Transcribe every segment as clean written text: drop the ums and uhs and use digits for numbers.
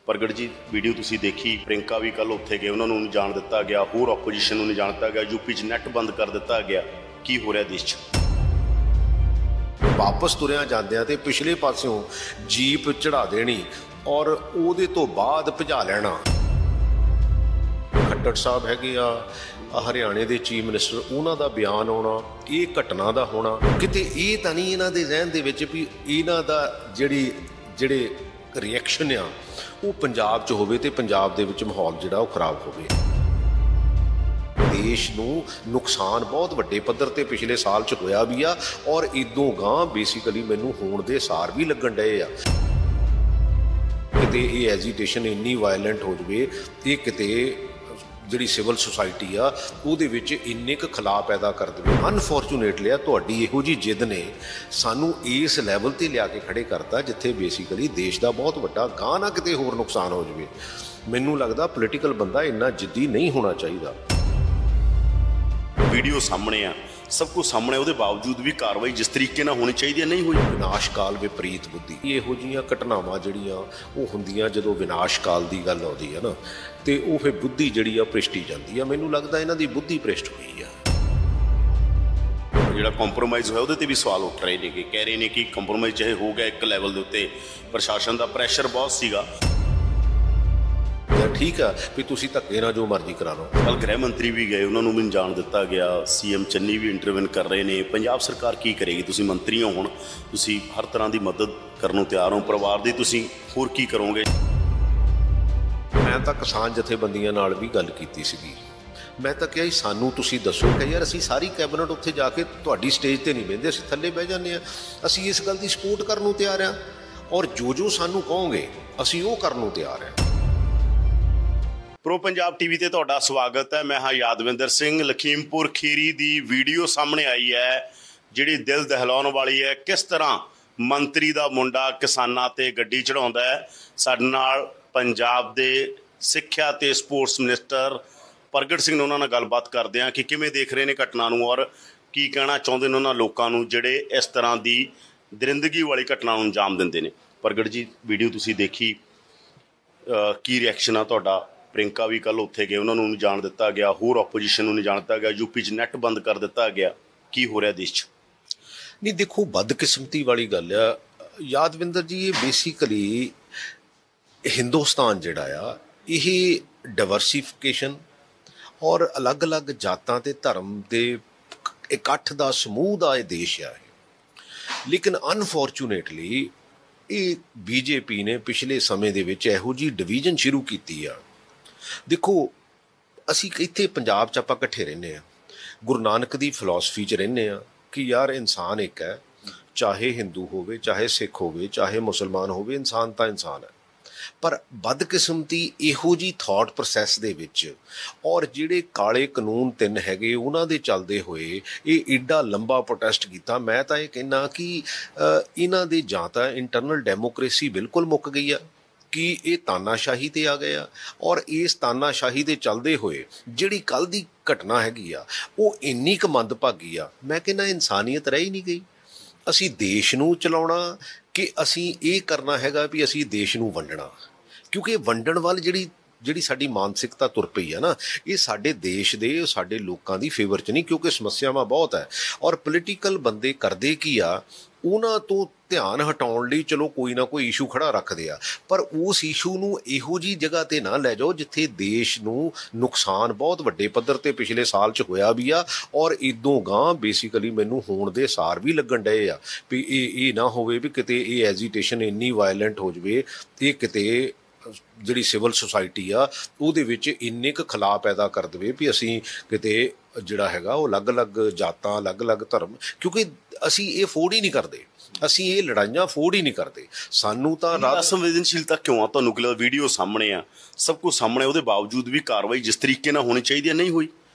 प्रगट जी वीडियो तुसी देखी, प्रियंका भी कल उत्थे गए, उन्होंने नहीं जान दिता गया, होर ओपोजिशन नहीं जान दिता गया, यूपी च नैट बंद कर दिता गया। की हो रहा देश च? वापस तुरिया जांदियां ते पिछले पासियों जीप चढ़ा देनी और उहदे तो बाद भजा लेना। खट्टर साहब हैगे आ हरियाणे के चीफ मिनिस्टर, उन्हों का बयान आना, ये घटना का होना किते ये तो नहीं इन्हां दे ज़हन दे विच भी इन्हां दा जिहड़े रिएक्शन आ वो पंजाब च होवे ते पंजाब दे विच माहौल जिहड़ा वो खराब होवे। देश नूं नुकसान बहुत वड्डे पद्धर ते पिछले साल च होया भी आ और इदों गां बेसिकली मैनूं होण दे सार भी लगन डए आ। किते ये एजीटेशन इन्नी वायलेंट हो जाए, ये किते जिहड़ी सिविल सोसाइटी आ उहदे विच इन्ने क खला पैदा कर देवे। अनफॉर्चुनेटली तुहाडी इहो जी जिद ने सानू इस लैवल ते लिया के खड़े करता जिथे बेसिकली देश का बहुत वड्डा गां ना किते होर नुकसान हो जाए। मैनू लगदा पोलीटिकल बंदा इन्ना जिद्दी नहीं होना चाहिए। वीडियो सामने आ, सब कुछ सामने, उसके बावजूद भी कार्रवाई जिस तरीके नाल होनी चाहिए नहीं हुई। विनाश काल विपरीत बुद्धि, इहो जिहियां घटनावां जिहड़ियां वो हुंदियां जदों विनाश काल की गल आउंदी है ना, तो वो फिर बुद्धि जिहड़ी आ भ्रिष्टी जाती है। मैनूं लगदा इन्हां दी बुद्धि भ्रिष्ट हुई आ। जिहड़ा कंप्रोमाइज़ होया उहदे ते भी सवाल उठ रहे ने, कह रहे हैं कि कंप्रोमाइज़ चाहे हो गया एक लैवल के उत्ते, प्रशासन का प्रैशर बहुत सीगा। ठीक है भी तुसीं धक्के नाल जो मर्जी करा लो। कल गृह मंत्री भी गए, उन्होंने भी जान दिता गया, सीएम चन्नी भी इंटरव्यून कर रहे हैं। पंजाब सरकार की करेगी? तुसीं मंत्री हो, हुण तुसीं हर तरह की मदद करने को तैयार हो, परिवार की तुसीं होर की करोगे? मैं तो किसान जथेबंदियां नाल भी गल कीती सीगी। मैं तो कहा सानू तुसीं दसो कि यार असीं सारी कैबिनेट उत्थे जाके तुहाडी स्टेज ते नहीं बहिंदे, असीं थल्ले बह जांदे आ, असीं इस गल की सपोर्ट करन नूं तैयार आ और जो सानू कहोगे असीं वो करन नूं तैयार आ। प्रो पंजाब टीवी ते तुहाडा स्वागत है। मैं हाँ यादविंदर सिंह। लखीमपुर खीरी दी वीडियो सामने आई है जिहड़ी दिल दहलाउण वाली है। किस तरह मंत्री दा मुंडा किसानां ते गड्डी चढ़ाउंदा है। साडे नाल पंजाब दे सिक्ख्या ते स्पोर्ट्स मिनिस्टर प्रगट सिंह ने उन्हां नाल गलबात करदे आ कि किवें देख रहे ने घटना नूं और की कहना चाहुंदे ने उन्हां लोकां नूं जिहड़े इस तरह दी दरिंदगी वाली घटना नूं अंजाम दिंदे ने। प्रगट जी वीडियो तुसीं देखी, की रिएक्शन आ तुहाडा? प्रियंका भी कल उत्थे गए, उन्होंने नहीं जान दिता गया, होर ओपोजिशन नहीं जान दिता गया, यूपी च नैट बंद कर दिता गया। की हो रहा देश च? नहीं देखो, बदकिस्मती वाली गल आ यादविंदर जी, ये बेसिकली हिंदुस्तान जिहड़ा आ ये डाइवर्सीफिकेशन और अलग अलग जातां ते धर्म के इकट्ठ का समूह का यह देश आ। लेकिन अनफॉर्चुनेटली ये बीजेपी ने पिछले समय दे विच इहो जी डिवीजन शुरू की आ। देखो असी इत्थे पंजाब च आपां इकट्ठे रहिंदे आ, गुरु नानक दी फिलॉसफी च रहिंदे आ कि यार इंसान एक है, चाहे हिंदू होवे, चाहे सिख होवे, चाहे मुसलमान होवे, इंसान तां इंसान है। पर बदकिस्मती इहो जी थॉट प्रोसैस दे विच और जिहड़े काले कानून तिन हैगे उन्हां दे चलदे होए ये एडा लंबा प्रोटेस्ट कीता। मैं तां ये कहना कि इन्हां दे जां तां इंटरनल डेमोक्रेसी बिल्कुल मुक गई आ कि ये तानाशाही ते आ गया और इस तानाशाही दे चलदे होए जिहड़ी कल दी घटना हैगी आ वो इन्नी क मंदभागी आ। मैं कहना इंसानियत रह ही नहीं गई। असी देश नूं चलाउणा कि असी ये करना हैगा भी असी देश नूं वंडणा, क्योंकि वंडण वाल जिहड़ी साडी मानसिकता तुर पई है ना, ये साडे देश दे साडे लोकां दी फेवर च नहीं, क्योंकि समस्यावां बहुत है और पोलीटिकल बंदे करदे की आ उन्हां तो ध्यान हटाउण लई चलो कोई ना कोई इशू खड़ा रखदे आ, पर उस इशू नूं इहो जी जगह ते ना लै जाओ जिथे देश नूं नुकसान बहुत वड्डे पद्धर ते पिछले साल च होया भी आ और इदों गां बेसिकली मैनूं होण दे सार भी लगन डए आ भी ये ना होवे भी किते ये एजीटेशन इन्नी वायलेंट हो जाए, ये किते जिहड़ी सिविल सोसाइटी आ उहदे विच इन्ने क खला पैदा कर देवे भी असीं किते जिहड़ा हैगा वो अलग अलग जातां अलग अलग धर्म, क्योंकि असीं ये फोड़ ही नहीं करते, असीं ये लड़ाइयां फोड़ ही नहीं करते। सानू तां संवेदनशीलता क्यों आ? तुहानूं कि वीडियो सामने आ, सब कुछ सामने, उसके बावजूद भी कार्रवाई जिस तरीके नाल होनी चाहिए नहीं हुई।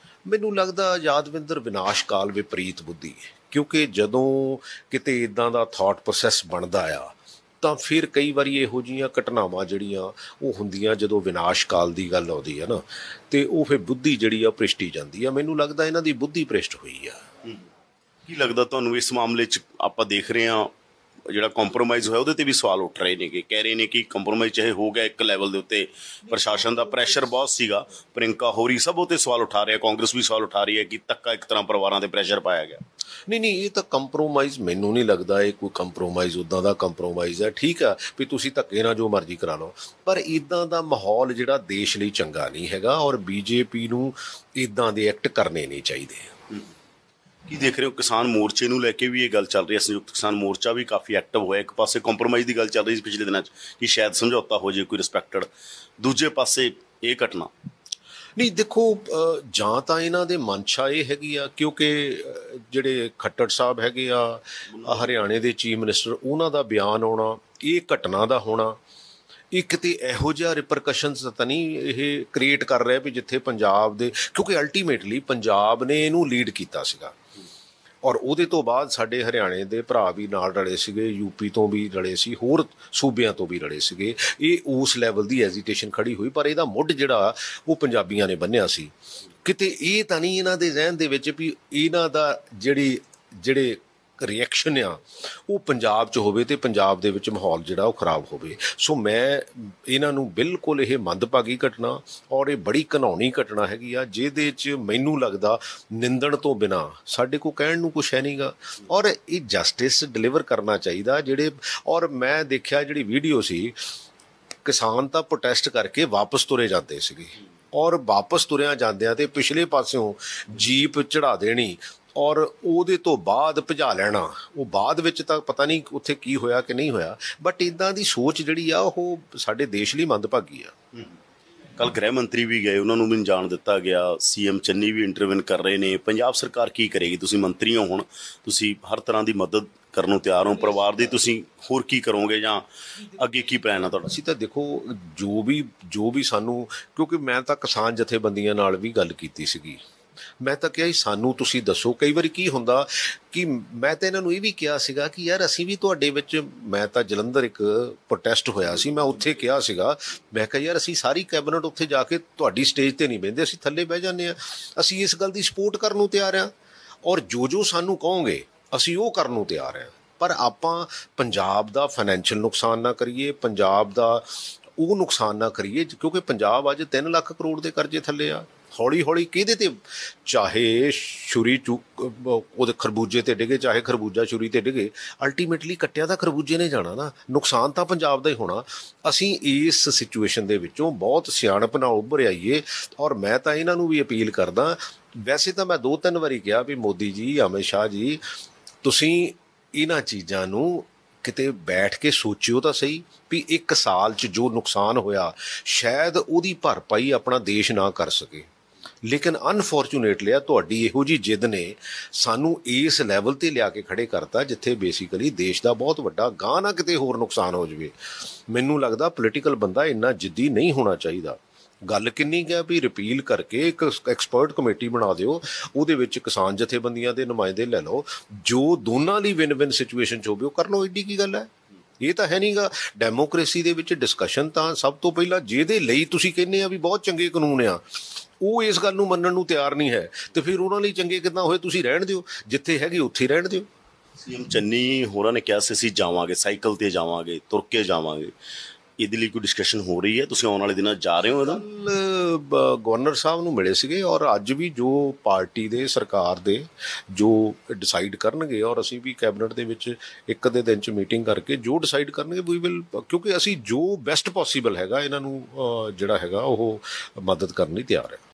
मैनूं लगदा यादविंदर विनाश काल विपरीत बुद्धि, क्योंकि जदों किते इदां दा थॉट प्रोसैस बनदा आ ਤਾਂ ਫਿਰ ਕਈ ਵਾਰੀ ਇਹੋ ਜਿਹੀਆਂ ਘਟਨਾਵਾਂ ਜਿਹੜੀਆਂ ਉਹ ਹੁੰਦੀਆਂ ਜਦੋਂ ਵਿਨਾਸ਼ ਕਾਲ ਦੀ ਗੱਲ ਆਉਂਦੀ ਹੈ ਨਾ, ਤੇ ਉਹ ਫਿਰ ਬੁੱਧੀ ਜਿਹੜੀ ਆ ਭ੍ਰਿਸ਼ਟੀ ਜਾਂਦੀ ਆ। ਮੈਨੂੰ ਲੱਗਦਾ ਇਹਨਾਂ ਦੀ ਬੁੱਧੀ ਭ੍ਰਿਸ਼ਟ ਹੋਈ ਆ। ਕੀ ਲੱਗਦਾ ਤੁਹਾਨੂੰ ਇਸ ਮਾਮਲੇ 'ਚ? ਆਪਾਂ ਦੇਖ ਰਹੇ ਹਾਂ ਜਿਹੜਾ ਕੰਪਰੋਮਾਈਜ਼ ਹੋਇਆ ਉਹਦੇ ਤੇ ਵੀ ਸਵਾਲ ਉੱਠ ਰਹੇ ਨੇ ਕਿ ਕਹਿ ਰਹੇ ਨੇ ਕਿ ਕੰਪਰੋਮਾਈਜ਼ ਚਾਹੇ ਹੋ ਗਿਆ ਇੱਕ ਲੈਵਲ ਦੇ ਉੱਤੇ, ਪ੍ਰਸ਼ਾਸਨ ਦਾ ਪ੍ਰੈਸ਼ਰ ਬਹੁਤ ਸੀਗਾ, ਪ੍ਰਿੰਕਾ ਹੋਰੀ ਸਭ ਉਹ 'ਤੇ ਸਵਾਲ ਉਠਾ ਰਿਹਾ, ਕਾਂਗਰਸ ਵੀ ਸਵਾਲ ਉਠਾ ਰਹੀ ਹੈ ਕਿ ਧੱਕਾ ਇੱਕ ਤਰ੍ਹਾਂ ਪਰਿਵਾਰਾਂ 'ਤੇ ਪ੍ਰੈਸ਼ਰ ਪਾਇਆ ਗਿਆ। ਨਹੀਂ, ਇਹ ਤਾਂ ਕੰਪਰੋਮਾਈਜ਼ ਮੈਨੂੰ ਨਹੀਂ ਲੱਗਦਾ ਇਹ ਕੋਈ ਕੰਪਰੋਮਾਈਜ਼ ਉੱਦਾਂ ਦਾ ਕੰਪਰੋਮਾਈਜ਼ ਹੈ। ਠੀਕ ਆ ਵੀ ਤੁਸੀਂ ਧੱਕੇ ਨਾਲ ਜੋ ਮਰਜ਼ੀ ਕਰਾ ਲਓ, ਪਰ ਇੱਦਾਂ ਦਾ ਮਾਹੌਲ ਜਿਹੜਾ ਦੇਸ਼ ਲਈ ਚੰਗਾ ਨਹੀਂ ਹੈਗਾ, ਔਰ ਬੀਜੇਪੀ ਨੂੰ ਇੱਦਾਂ ਦੇ ਐਕਟ ਕਰਨੇ ਨਹੀਂ ਚਾਹੀਦੇ। ਕੀ ਦੇਖ ਰਹੇ ਹੋ ਕਿਸਾਨ ਮੋਰਚੇ ਨੂੰ ਲੈ ਕੇ ਵੀ ਇਹ ਗੱਲ ਚੱਲ ਰਹੀ ਹੈ, ਸੰਯੁਕਤ ਕਿਸਾਨ ਮੋਰਚਾ ਵੀ ਕਾਫੀ ਐਕਟਿਵ ਹੋਇਆ, ਇੱਕ ਪਾਸੇ ਕੰਪਰੋਮਾਈਜ਼ ਦੀ ਗੱਲ ਚੱਲ ਰਹੀ ਸੀ ਪਿਛਲੇ ਦਿਨਾਂ 'ਚ ਕਿ ਸ਼ਾਇਦ ਸਮਝੌਤਾ ਹੋ ਜਾਏ ਕੋਈ ਰਿਸਪੈਕਟਡ, ਦੂਜੇ ਪਾਸੇ ਇਹ ਘਟਨਾ। ਨਹੀਂ ਦੇਖੋ, ਜਾਂ ਤਾਂ ਇਹਨਾਂ ਦੇ ਮਨਸ਼ਾ ਇਹ ਹੈਗੀ ਆ, ਕਿਉਂਕਿ ਜਿਹੜੇ ਖੱਟੜ ਸਾਹਿਬ ਹੈਗੇ ਆ ਹਰਿਆਣੇ ਦੇ ਚੀਫ ਮਿਨਿਸਟਰ, ਉਹਨਾਂ ਦਾ ਬਿਆਨ ਆਉਣਾ, ਇਹ ਘਟਨਾ ਦਾ ਹੋਣਾ, ਇਹ ਕਿਤੇ ਇਹੋ ਜਿਹਾ ਰਿਪਰਕਸ਼ਨਸ ਤਾਂ ਨਹੀਂ ਇਹ ਕ੍ਰੀਏਟ ਕਰ ਰਿਹਾ ਵੀ ਜਿੱਥੇ ਪੰਜਾਬ ਦੇ, ਕਿਉਂਕਿ ਅਲਟੀਮੇਟਲੀ ਪੰਜਾਬ ਨੇ ਇਹਨੂੰ ਲੀਡ ਕੀਤਾ ਸੀਗਾ, ਔਰ ਉਹਦੇ ਤੋਂ ਬਾਅਦ ਸਾਡੇ ਹਰਿਆਣੇ ਦੇ ਭਰਾ ਵੀ ਨਾਲ ਰਲੇ ਸੀਗੇ, ਯੂਪੀ ਤੋਂ ਵੀ ਰਲੇ ਸੀ, ਹੋਰ ਸੂਬਿਆਂ ਤੋਂ ਵੀ ਰਲੇ ਸੀਗੇ। ਇਹ ਉਸ ਲੈਵਲ ਦੀ ਐਜੀਟੇਸ਼ਨ ਖੜੀ ਹੋਈ, ਪਰ ਇਹਦਾ ਮੁੱਢ ਜਿਹੜਾ ਉਹ ਪੰਜਾਬੀਆਂ ਨੇ ਬੰਨ੍ਹਿਆ ਸੀ। ਕਿਤੇ ਇਹ ਤਾਂ ਨਹੀਂ ਇਹਨਾਂ ਦੇ ਜ਼ਹਿਨ ਦੇ ਵਿੱਚ ਵੀ ਇਹਨਾਂ ਦਾ ਜਿਹੜੇ ਰਿਐਕਸ਼ਨ ਆ ਉਹ ਪੰਜਾਬ 'ਚ ਹੋਵੇ ਅਤੇ ਪੰਜਾਬ ਦੇ ਵਿੱਚ ਮਾਹੌਲ ਜਿਹੜਾ ਉਹ ਖਰਾਬ ਹੋਵੇ। ਸੋ ਮੈਂ ਇਹਨਾਂ ਨੂੰ ਬਿਲਕੁਲ ਇਹ ਮੰਦਭਾਗੀ ਘਟਨਾ ਔਰ ਇਹ ਬੜੀ ਘਿਨਾਉਣੀ ਘਟਨਾ ਹੈਗੀ ਆ, ਜਿਹਦੇ 'ਚ ਮੈਨੂੰ ਲੱਗਦਾ ਨਿੰਦਣ ਤੋਂ ਬਿਨਾਂ ਸਾਡੇ ਕੋਲ ਕਹਿਣ ਨੂੰ ਕੁਛ ਹੈ ਨਹੀਂ ਗਾ, ਔਰ ਇਹ ਜਸਟਿਸ ਡਿਲੀਵਰ ਕਰਨਾ ਚਾਹੀਦਾ ਜਿਹੜੇ। ਔਰ ਮੈਂ ਦੇਖਿਆ ਜਿਹੜੀ ਵੀਡੀਓ ਸੀ, ਕਿਸਾਨ ਤਾਂ ਪ੍ਰੋਟੈਸਟ ਕਰਕੇ ਵਾਪਸ ਤੁਰੇ ਜਾਂਦੇ ਸੀਗੇ, ਔਰ ਵਾਪਸ ਤੁਰਿਆਂ ਜਾਂਦਿਆਂ ਤੇ ਪਿਛਲੇ ਪਾਸਿਓਂ ਜੀਪ ਚੜ੍ਹਾ ਦੇਣੀ ਔਰ ਉਹਦੇ ਤੋਂ ਬਾਅਦ ਭਜਾ ਲੈਣਾ। ਉਹ ਬਾਅਦ ਵਿੱਚ ਤਾਂ ਪਤਾ ਨਹੀਂ ਉੱਥੇ ਕੀ ਹੋਇਆ ਕਿ ਨਹੀਂ ਹੋਇਆ, ਬਟ ਇੱਦਾਂ ਦੀ ਸੋਚ ਜਿਹੜੀ ਆ ਉਹ ਸਾਡੇ ਦੇਸ਼ ਲਈ ਮੰਦਭਾਗੀ ਆ। ਕੱਲ੍ਹ ਗ੍ਰਹਿ ਮੰਤਰੀ ਵੀ ਗਏ, ਉਹਨਾਂ ਨੂੰ ਵੀ ਜਾਣ ਦਿੱਤਾ ਗਿਆ, ਸੀਐਮ ਚੰਨੀ ਵੀ ਇੰਟਰਵਿਊ ਕਰ ਰਹੇ ਨੇ। ਪੰਜਾਬ ਸਰਕਾਰ ਕੀ ਕਰੇਗੀ? ਤੁਸੀਂ ਮੰਤਰੀ ਹੋ, ਹੁਣ ਤੁਸੀਂ ਹਰ ਤਰ੍ਹਾਂ ਦੀ ਮਦਦ ਕਰਨ ਨੂੰ ਤਿਆਰ ਹੋ ਪਰਿਵਾਰ ਦੀ, ਤੁਸੀਂ ਹੋਰ ਕੀ ਕਰੋਗੇ ਜਾਂ ਅੱਗੇ ਕੀ ਪਲਾਨ ਆ ਤੁਹਾਡਾ? ਅਸੀਂ ਤਾਂ ਦੇਖੋ ਜੋ ਵੀ ਸਾਨੂੰ, ਕਿਉਂਕਿ ਮੈਂ ਤਾਂ ਕਿਸਾਨ ਜਥੇਬੰਦੀਆਂ ਨਾਲ ਵੀ ਗੱਲ ਕੀਤੀ ਸੀਗੀ, ਮੈਂ ਤਾਂ ਕਿਹਾ ਸਾਨੂੰ ਤੁਸੀਂ ਦੱਸੋ। ਕਈ ਵਾਰੀ ਕੀ ਹੁੰਦਾ ਕਿ ਮੈਂ ਤਾਂ ਇਹਨਾਂ ਨੂੰ ਇਹ ਵੀ ਕਿਹਾ ਸੀਗਾ ਕਿ ਯਾਰ ਅਸੀਂ ਵੀ ਤੁਹਾਡੇ ਵਿੱਚ, ਮੈਂ ਤਾਂ ਜਲੰਧਰ ਇੱਕ ਪ੍ਰੋਟੈਸਟ ਹੋਇਆ ਸੀ, ਮੈਂ ਉੱਥੇ ਕਿਹਾ ਸੀਗਾ, ਮੈਂ ਕਿਹਾ ਯਾਰ ਅਸੀਂ ਸਾਰੀ ਕੈਬਨਿਟ ਉੱਥੇ ਜਾ ਕੇ ਤੁਹਾਡੀ ਸਟੇਜ 'ਤੇ ਨਹੀਂ ਬਹਿੰਦੇ, ਅਸੀਂ ਥੱਲੇ ਬਹਿ ਜਾਂਦੇ ਹਾਂ, ਅਸੀਂ ਇਸ ਗੱਲ ਦੀ ਸਪੋਰਟ ਕਰਨ ਨੂੰ ਤਿਆਰ ਹਾਂ, ਔਰ ਜੋ ਸਾਨੂੰ ਕਹੋਗੇ ਅਸੀਂ ਉਹ ਕਰਨ ਨੂੰ ਤਿਆਰ ਹਾਂ। ਪਰ ਆਪਾਂ ਪੰਜਾਬ ਦਾ ਫਾਈਨੈਂਸ਼ੀਅਲ ਨੁਕਸਾਨ ਨਾ ਕਰੀਏ, ਪੰਜਾਬ ਦਾ ਉਹ ਨੁਕਸਾਨ ਨਾ ਕਰੀਏ, ਕਿਉਂਕਿ ਪੰਜਾਬ ਅੱਜ 3 ਲੱਖ ਕਰੋੜ ਦੇ ਕਰਜ਼ੇ ਥੱਲੇ ਆ। ਹੌਲੀ ਹੌਲੀ ਕਿਹਦੇ ਤੇ, ਚਾਹੇ ਛੁਰੀ ਉਹਦੇ ਖਰਬੂਜੇ ਤੇ ਡਿੱਗੇ, ਚਾਹੇ ਖਰਬੂਜਾ ਛੁਰੀ ਤੇ ਡਿੱਗੇ, ਅਲਟੀਮੇਟਲੀ ਕੱਟਿਆ ਤਾਂ ਖਰਬੂਜੇ ਨੇ ਜਾਣਾ ਨਾ, ਨੁਕਸਾਨ ਤਾਂ ਪੰਜਾਬ ਦਾ ਹੀ ਹੋਣਾ। ਅਸੀਂ ਇਸ ਸਿਚੁਏਸ਼ਨ ਦੇ ਵਿੱਚੋਂ ਬਹੁਤ ਸਿਆਣਪ ਨਾਲ ਉੱਭਰ ਆਈਏ, ਔਰ ਮੈਂ ਤਾਂ ਇਹਨਾਂ ਨੂੰ ਵੀ ਅਪੀਲ ਕਰਦਾ। ਵੈਸੇ ਤਾਂ ਮੈਂ 2-3 ਵਾਰੀ ਕਿਹਾ ਵੀ ਮੋਦੀ ਜੀ, ਅਮਿਤ ਸ਼ਾਹ ਜੀ, ਤੁਸੀਂ ਇਹਨਾਂ ਚੀਜ਼ਾਂ ਨੂੰ ਕਿਤੇ ਬੈਠ ਕੇ ਸੋਚਿਓ ਤਾਂ ਸਹੀ ਵੀ 1 ਸਾਲ 'ਚ ਜੋ ਨੁਕਸਾਨ ਹੋਇਆ ਸ਼ਾਇਦ ਉਹਦੀ ਭਰਪਾਈ ਆਪਣਾ ਦੇਸ਼ ਨਾ ਕਰ ਸਕੇ, ਲੇਕਿਨ ਅਨਫੋਰਚੂਨੇਟਲੀ ਤੁਹਾਡੀ ਇਹੋ ਜਿਹੀ ਜਿੱਦ ਨੇ ਸਾਨੂੰ ਇਸ ਲੈਵਲ 'ਤੇ ਲਿਆ ਕੇ ਖੜੇ ਕਰਤਾ ਜਿੱਥੇ ਬੇਸਿਕਲੀ ਦੇਸ਼ ਦਾ ਬਹੁਤ ਵੱਡਾ ਗਾਹ ਨਾ ਕਿਤੇ ਹੋਰ ਨੁਕਸਾਨ ਹੋ ਜਾਵੇ। ਮੈਨੂੰ ਲੱਗਦਾ ਪੋਲੀਟੀਕਲ ਬੰਦਾ ਇੰਨਾ ਜਿੱਦੀ ਨਹੀਂ ਹੋਣਾ ਚਾਹੀਦਾ। ਗੱਲ ਕਿੰਨੀ ਕੁ ਹੈ ਵੀ ਰਿਪੀਲ ਕਰਕੇ ਇੱਕ ਐਕਸਪਰਟ ਕਮੇਟੀ ਬਣਾ ਦਿਓ, ਉਹਦੇ ਵਿੱਚ ਕਿਸਾਨ ਜਥੇਬੰਦੀਆਂ ਦੇ ਨੁਮਾਇੰਦੇ ਲੈ ਲਓ, ਜੋ ਦੋਨਾਂ ਲਈ ਵਿਨ ਸਿਚੁਏਸ਼ਨ 'ਚ ਹੋਵੇ ਉਹ ਕਰ ਲਓ। ਐਡੀ ਕੀ ਗੱਲ ਹੈ? ਇਹ ਤਾਂ ਹੈ ਨਹੀਂ ਗਾ। ਡੈਮੋਕ੍ਰੇਸੀ ਦੇ ਵਿੱਚ ਡਿਸਕਸ਼ਨ ਤਾਂ ਸਭ ਤੋਂ ਪਹਿਲਾਂ ਜਿਹਦੇ ਲਈ ਤੁਸੀਂ ਕਹਿੰਦੇ ਆ ਵੀ ਬਹੁਤ ਚੰਗੇ ਕਾਨੂੰਨ ਆ, ਉਹ ਇਸ ਗੱਲ ਨੂੰ ਮੰਨਣ ਨੂੰ ਤਿਆਰ ਨਹੀਂ ਹੈ, ਤੇ ਫਿਰ ਉਹਨਾਂ ਲਈ ਚੰਗੇ ਕਿੱਦਾਂ ਹੋਏ? ਤੁਸੀਂ ਰਹਿਣ ਦਿਓ, ਜਿੱਥੇ ਹੈਗੀ ਉੱਥੇ ਰਹਿਣ ਦਿਓ। ਸੀਐਮ ਚੰਨੀ ਹੋਰਾਂ ਨੇ ਕਿਹਾ ਸੀ ਅਸੀਂ ਜਾਵਾਂਗੇ, ਸਾਈਕਲ 'ਤੇ ਜਾਵਾਂਗੇ, ਤੁਰ ਕੇ ਜਾਵਾਂਗੇ, ਇਹਦੇ ਲਈ ਕੋਈ ਡਿਸਕਸ਼ਨ ਹੋ ਰਹੀ ਹੈ? ਤੁਸੀਂ ਆਉਣ ਵਾਲੇ ਦਿਨਾਂ ਜਾ ਰਹੇ ਹੋ? ਇਹਦਾ ਗਵਰਨਰ ਸਾਹਿਬ ਨੂੰ ਮਿਲੇ ਸੀਗੇ, ਔਰ ਅੱਜ ਵੀ ਜੋ ਪਾਰਟੀ ਦੇ ਸਰਕਾਰ ਦੇ ਜੋ ਡਿਸਾਈਡ ਕਰਨਗੇ, ਔਰ ਅਸੀਂ ਵੀ ਕੈਬਨਿਟ ਦੇ ਵਿੱਚ ਇੱਕ ਅੱਧੇ ਦਿਨ 'ਚ ਮੀਟਿੰਗ ਕਰਕੇ ਜੋ ਡਿਸਾਈਡ ਕਰਨਗੇ ਵੀ ਵਿਲ, ਕਿਉਂਕਿ ਅਸੀਂ ਜੋ ਬੈਸਟ ਪੋਸੀਬਲ ਹੈਗਾ ਇਹਨਾਂ ਨੂੰ ਜਿਹੜਾ ਹੈਗਾ ਉਹ ਮਦਦ ਕਰਨ ਲਈ ਤਿਆਰ ਹੈ।